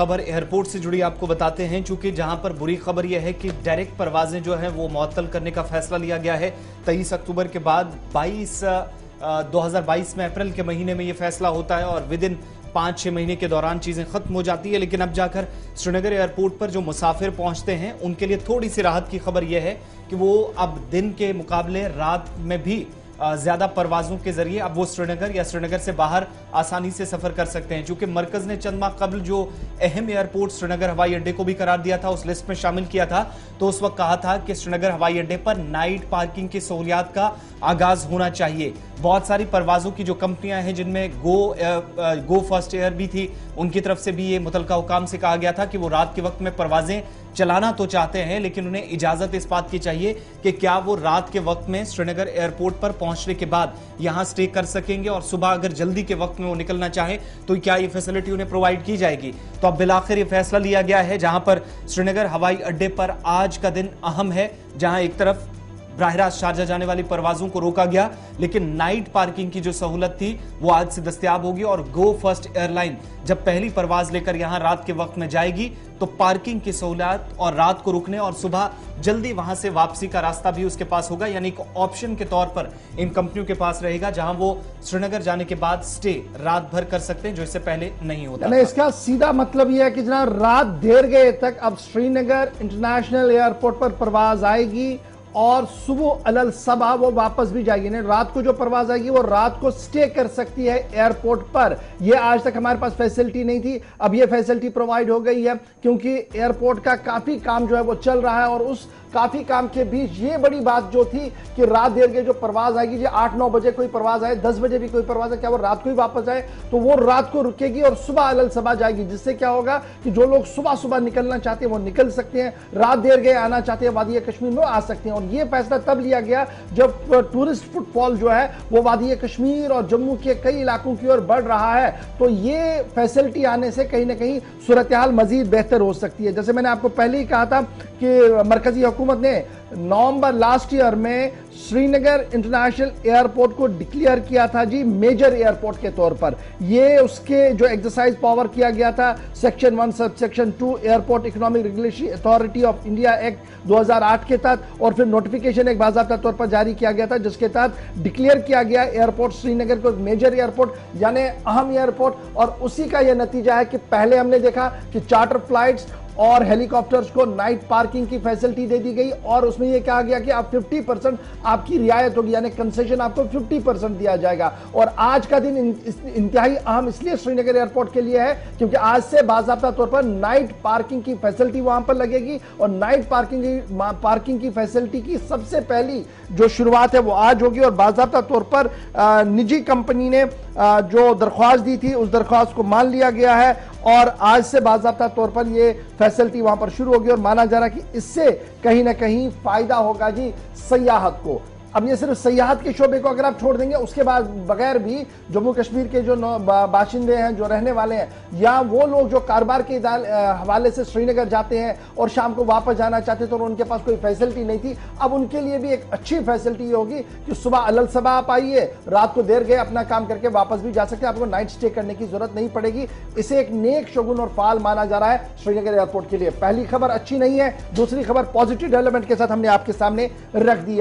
खबर एयरपोर्ट से जुड़ी आपको बताते हैं, चूंकि जहां पर बुरी खबर यह है कि डायरेक्ट परवाजें जो हैं वो मुअत्तल करने का फैसला लिया गया है 23 अक्टूबर के बाद। 2022 में अप्रैल के महीने में यह फैसला होता है और विद इन 5-6 महीने के दौरान चीजें खत्म हो जाती है। लेकिन अब जाकर श्रीनगर एयरपोर्ट पर जो मुसाफिर पहुंचते हैं उनके लिए थोड़ी सी राहत की खबर यह है कि वो अब दिन के मुकाबले रात में भी ज्यादा परवाजों के जरिए अब वो श्रीनगर या श्रीनगर से बाहर आसानी से सफर कर सकते हैं। चूंकि मरकज ने चंद माह कबल जो अहम एयरपोर्ट श्रीनगर हवाई अड्डे को भी करार दिया था, उस लिस्ट में शामिल किया था, तो उस वक्त कहा था कि श्रीनगर हवाई अड्डे पर नाइट पार्किंग की सहूलियात का आगाज होना चाहिए। बहुत सारी परवाजों की जो कंपनियां हैं जिनमें गो फर्स्ट एयर भी थी, उनकी तरफ से भी ये मुतलका हुकाम से कहा गया था कि वो रात के वक्त में परवाजें चलाना तो चाहते हैं, लेकिन उन्हें इजाजत इस बात की चाहिए कि क्या वो रात के वक्त में श्रीनगर एयरपोर्ट पर पहुंचने के बाद यहां स्टे कर सकेंगे और सुबह अगर जल्दी के वक्त में वो निकलना चाहे तो क्या ये फैसिलिटी उन्हें प्रोवाइड की जाएगी। तो अब बिलाखिर ये फैसला लिया गया है, जहां पर श्रीनगर हवाई अड्डे पर आज का दिन अहम है, जहां एक तरफ बराह रास्त शारजा जाने वाली परवाजों को रोका गया, लेकिन नाइट पार्किंग की जो सहूलत थी वो आज से दस्तयाब होगी। और गो फर्स्ट एयरलाइन जब पहली परवाज लेकर यहां रात के वक्त में जाएगी तो पार्किंग की सहूलत और रात को रुकने और सुबह जल्दी वहां से वापसी का रास्ता भी उसके पास होगा, यानी एक ऑप्शन के तौर पर इन कंपनियों के पास रहेगा, जहां वो श्रीनगर जाने के बाद स्टे रात भर कर सकते हैं, जो इससे पहले नहीं होता था। इसका सीधा मतलब यह है कि जनाब रात देर गए तक अब श्रीनगर इंटरनेशनल एयरपोर्ट पर परवाज आएगी और सुबह अलल सबा वो वापस भी जाएगी। नहीं, रात को जो परवाज आएगी वो रात को स्टे कर सकती है एयरपोर्ट पर। ये आज तक हमारे पास फैसिलिटी नहीं थी, अब ये फैसिलिटी प्रोवाइड हो गई है, क्योंकि एयरपोर्ट का काफी काम जो है वो चल रहा है। और उस काफी काम के बीच ये बड़ी बात जो थी कि रात देर के जो परवाज आएगी, जो 8-9 बजे कोई परवाज आए, 10 बजे भी कोई परवाज है, क्या वो रात को ही वापस आए, तो वो रात को रुकेगी और सुबह अलल सबा जाएगी। जिससे क्या होगा कि जो लोग सुबह सुबह निकलना चाहते हैं वो निकल सकते हैं, रात देर गए आना चाहते हैं वादी कश्मीर में आ सकते हैं। और ये फैसला तब लिया गया जब टूरिस्ट फुटफॉल जो है वो वादी कश्मीर और जम्मू के कई इलाकों की ओर बढ़ रहा है। तो ये फैसिलिटी आने से कहीं ना कहीं सूरत हाल मजीद बेहतर हो सकती है। जैसे मैंने आपको पहले ही कहा था कि मरकजी हुकूमत ने नवंबर लास्ट ईयर में श्रीनगर इंटरनेशनल एयरपोर्ट को डिक्लेयर किया था जी मेजर एयरपोर्ट के तौर पर। ये उसके जो एक्सरसाइज पावर किया गया था section 1 sub section 2 airport economic regulatory authority of India act 2008 के तहत, और फिर नोटिफिकेशन एक बाज़ाब्ता तौर पर जारी किया गया था जिसके तहत डिक्लेयर किया गया एयरपोर्ट श्रीनगर को मेजर एयरपोर्ट यानी अहम एयरपोर्ट। और उसी का यह नतीजा है कि पहले हमने देखा कि चार्टर फ्लाइट्स और हेलीकॉप्टर्स को नाइट पार्किंग की फैसिलिटी दे दी गई और उसमें यह कहा गया कि आप 50% आपकी रियायत होगी, यानी कंसेशन आपको 50% दिया जाएगा। और आज का दिन इंतहाई अहम इसलिए श्रीनगर एयरपोर्ट के लिए है क्योंकि आज से बाज़ाब्ता तौर पर नाइट पार्किंग की फैसिलिटी वहां पर लगेगी। और नाइट पार्किंग की फैसिलिटी की सबसे पहली जो शुरुआत है वो आज होगी। और बाज़ाब्ता तौर पर निजी कंपनी ने जो दरख्वास्त दी थी उस दरख्वास्त को मान लिया गया है और आज से बाज़ाब्ता तौर पर ये फैसिलिटी वहां पर शुरू होगी। और माना जा रहा है कि इससे कहीं ना कहीं फायदा होगा जी सयाहत को। अब ये सिर्फ सयाहत के शोबे को अगर आप छोड़ देंगे, उसके बाद बगैर भी जम्मू कश्मीर के जो बाशिंदे हैं, जो रहने वाले हैं, या वो लोग जो कारोबार के हवाले से श्रीनगर जाते हैं और शाम को वापस जाना चाहते थे और उनके पास कोई फैसिलिटी नहीं थी, अब उनके लिए भी एक अच्छी फैसिलिटी होगी कि सुबह अलल सबा आप आइए, रात को देर गए अपना काम करके वापस भी जा सकते हैं, आपको नाइट स्टे करने की जरूरत नहीं पड़ेगी। इसे एक नेक शगुन और फाल माना जा रहा है श्रीनगर एयरपोर्ट के लिए। पहली खबर अच्छी नहीं है, दूसरी खबर पॉजिटिव डेवलपमेंट के साथ हमने आपके सामने रख दी।